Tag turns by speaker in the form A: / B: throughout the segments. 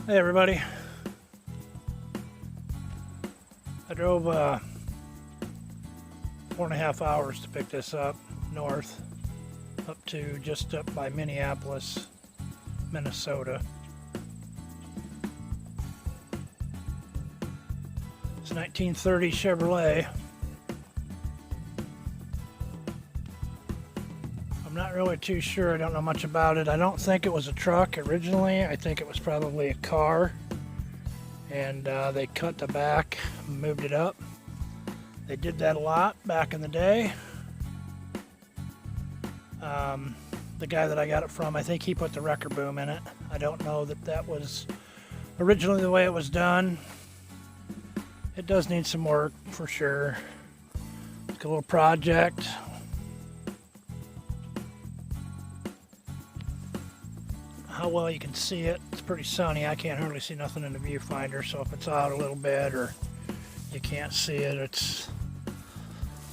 A: Hey everybody, I drove 4.5 hours to pick this up north, up to just up by Minneapolis, Minnesota. It's a 1930 Chevrolet. I'm not really too sure, I don't know much about it. I don't think it was a truck originally, I think it was probably a car. And they cut the back, moved it up. They did that a lot back in the day. The guy that I got it from, I think he put the wrecker boom in it. I don't know that that was originally the way it was done. It does need some work for sure. It's a little project. How well you can see it, it's pretty sunny. I can't hardly see nothing in the viewfinder, so if it's out a little bit or you can't see it, it's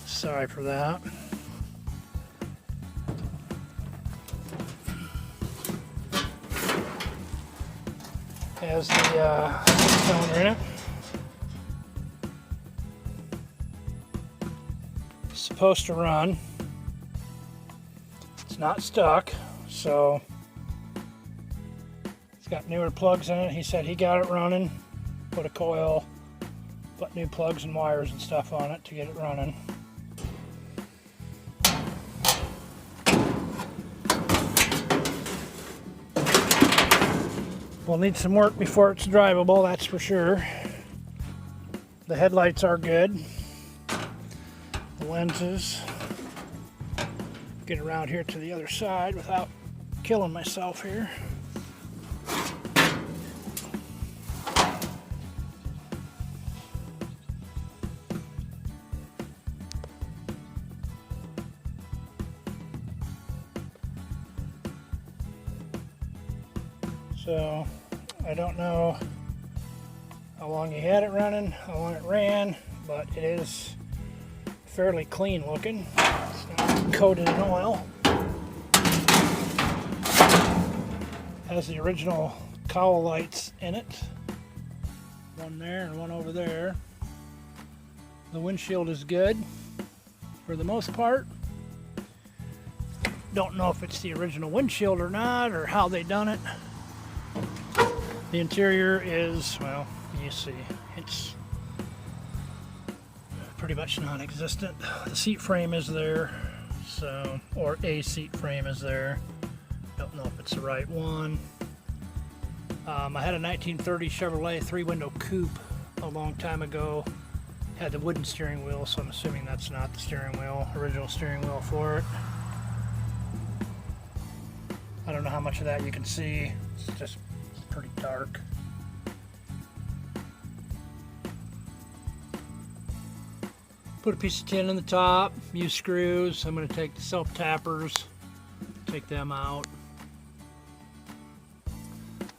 A: sorry for that. Has the cylinder in it. It's supposed to run. It's not stuck, so it's got newer plugs in it. He said he got it running, put a coil, put new plugs and wires and stuff on it to get it running. We'll need some work before it's drivable, that's for sure. The headlights are good. The lenses. Get around here to the other side without killing myself here. So, I don't know how long he had it running, how long it ran, but it is fairly clean looking. It's not coated in oil. Has the original cowl lights in it. One there and one over there. The windshield is good for the most part. Don't know if it's the original windshield or not, or how they done it. The interior is, well, you see, it's pretty much non-existent. The seat frame is there, so, or a seat frame is there. Don't know if it's the right one. I had a 1930 Chevrolet 3-window coupe a long time ago. Had the wooden steering wheel, so I'm assuming that's not the steering wheel, original steering wheel for it. I don't know how much of that you can see. It's just pretty dark. Put a piece of tin in the top, use screws. I'm going to take the self-tappers, take them out.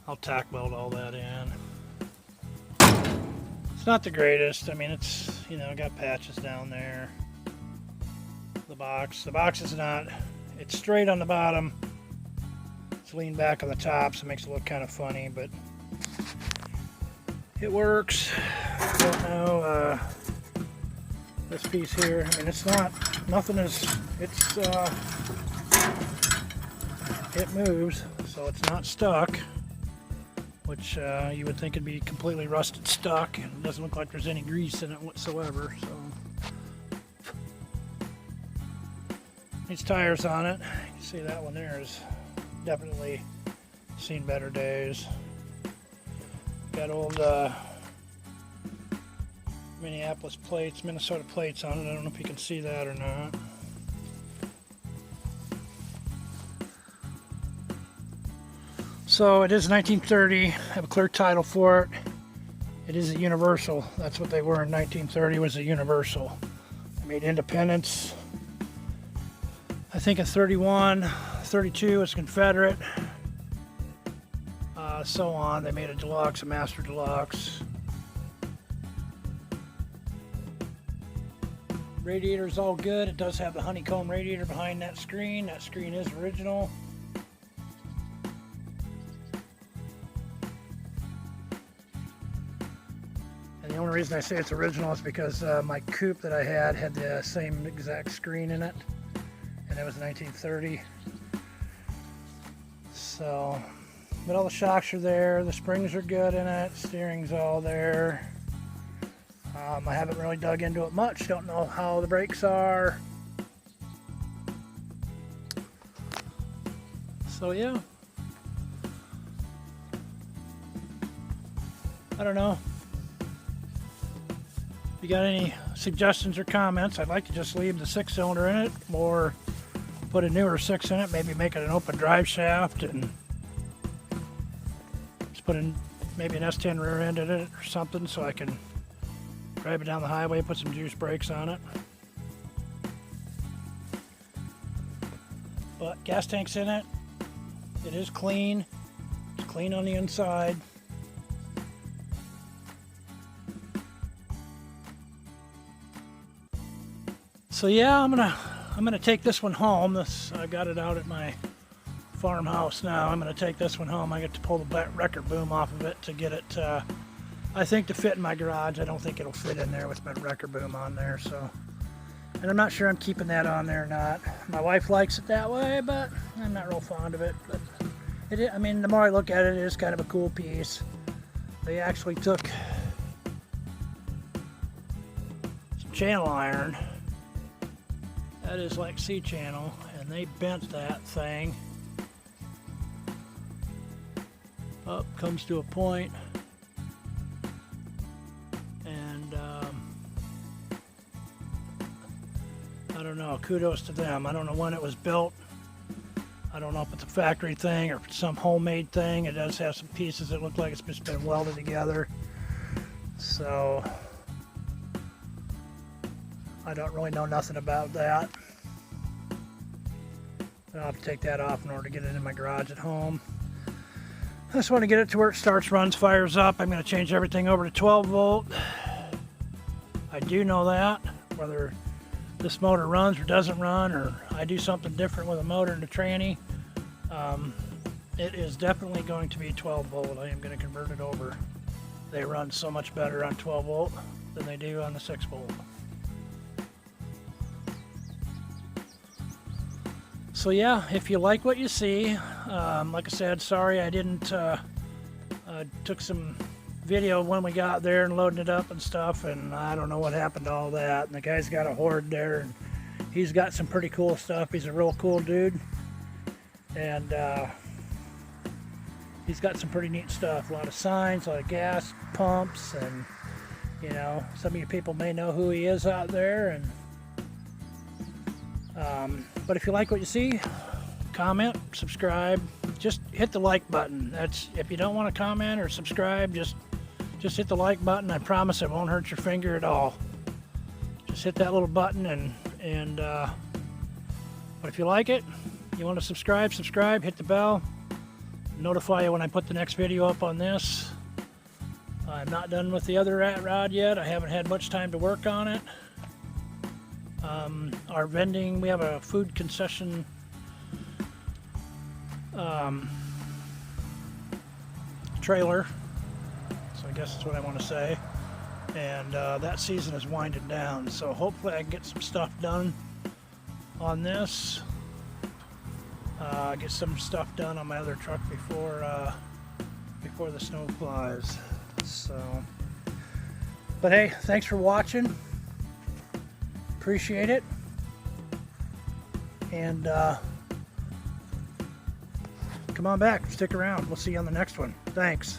A: I'll tack weld all that in. It's not the greatest. I mean, it's, you know, got patches down there. The box is not, it's straight on the bottom. It's leaned back on the top, so it makes it look kind of funny, but it works. I don't know, this piece here, I mean, it's not, nothing is, it's, it moves, so it's not stuck, which you would think it'd be completely rusted stuck, and it doesn't look like there's any grease in it whatsoever, so. These tires on it, you can see that one there is definitely seen better days. Got old Minneapolis plates, Minnesota plates on it. I don't know if you can see that or not. So it is 1930. I have a clear title for it. It is a Universal. That's what they were in 1930, was a Universal. They made Independence. I think in 31, 32 is Confederate. So on. They made a Deluxe, a Master Deluxe. Radiator's all good. It does have the honeycomb radiator behind that screen. That screen is original. The only reason I say it's original is because my coupe that I had the same exact screen in it, and it was 1930. So, but all the shocks are there, the springs are good in it, steering's all there. I haven't really dug into it much, don't know how the brakes are. So yeah, I don't know. If you got any suggestions or comments, I'd like to just leave the 6-cylinder in it, or put a newer 6 in it, maybe make it an open drive shaft, and just put in maybe an S10 rear end in it or something, so I can drive it down the highway, put some juice brakes on it. But gas tank's in it. It is clean. It's clean on the inside. So yeah, I'm gonna take this one home. I got it out at my farmhouse now. I'm gonna take this one home. I get to pull the record boom off of it to get it, I think, to fit in my garage. I don't think it'll fit in there with my record boom on there. So, and I'm not sure I'm keeping that on there or not. My wife likes it that way, but I'm not real fond of it. But I mean, the more I look at it, it is kind of a cool piece. They actually took some channel iron. That is like C-channel, and they bent that thing up, comes to a point, and I don't know, kudos to them. I don't know when it was built. I don't know if it's a factory thing or some homemade thing. It does have some pieces that look like it's just been welded together. So I don't really know nothing about that. I'll have to take that off in order to get it in my garage at home. I just want to get it to where it starts, runs, fires up. I'm going to change everything over to 12 volt. I do know that, whether this motor runs or doesn't run, or I do something different with a motor and a tranny, it is definitely going to be 12 volt. I am going to convert it over. They run so much better on 12 volt than they do on the 6 volt. So yeah, if you like what you see, like I said, sorry I didn't, took some video when we got there and loading it up and stuff, and I don't know what happened to all that. And the guy's got a horde there, and he's got some pretty cool stuff. He's a real cool dude, and he's got some pretty neat stuff. A lot of signs, a lot of gas pumps, and you know, some of you people may know who he is out there. And but if you like what you see, comment, subscribe, just hit the like button. That's, if you don't want to comment or subscribe, just hit the like button. I promise it won't hurt your finger at all. Just hit that little button, but if you like it, you want to subscribe, hit the bell, notify you when I put the next video up on this. I'm not done with the other rat rod yet. I haven't had much time to work on it. Our vending, we have a food concession trailer, so I guess that's what I want to say, and that season is winding down, so hopefully I can get some stuff done on this, get some stuff done on my other truck before the snow flies. So, but hey, thanks for watching, appreciate it, and come on back, stick around, we'll see you on the next one. Thanks.